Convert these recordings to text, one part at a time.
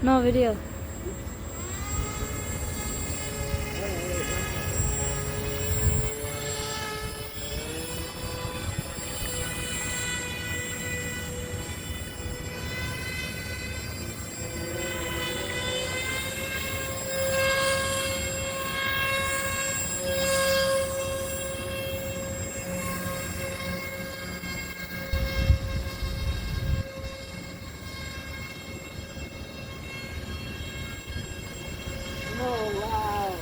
No video. Oh, wow.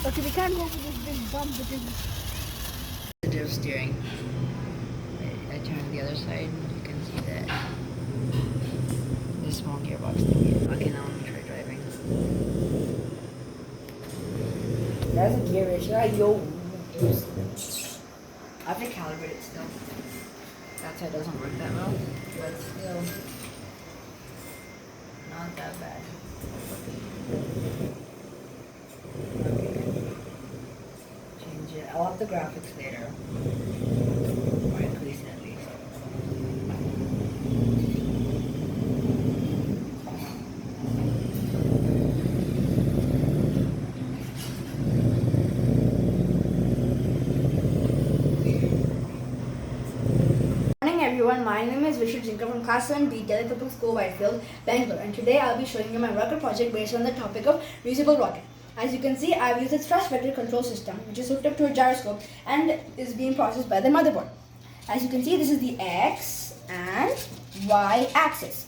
Okay, we can't go for this big bump because Sensitive steering. I turn to the other side, you can see that the small gearbox thing. Okay, now I'm gonna try driving. that's a gear issue. Yo. I have to calibrate it still. That's why it doesn't work that well, but still not that bad. Okay. Change it. I'll have the graphics later. Or increase it at least. Morning everyone, my name is Vishruth Jinka from Class 7B, Delhi Public School, Whitefield, Bangalore, and today I'll be showing you my rocket project based on the topic of reusable rocket. As you can see, I've used a thrust vector control system which is hooked up to a gyroscope and is being processed by the motherboard. As you can see, this is the X and Y axis.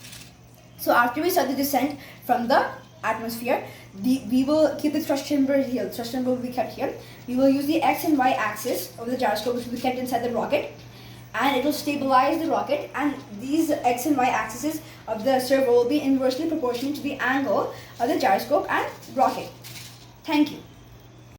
So after we start the descent from the atmosphere, we will keep the thrust chamber here. The thrust chamber will be kept here. We will use the X and Y axis of the gyroscope which will be kept inside the rocket, and it will stabilize the rocket, and these X and Y axes of the servo will be inversely proportional to the angle of the gyroscope and rocket. Thank you.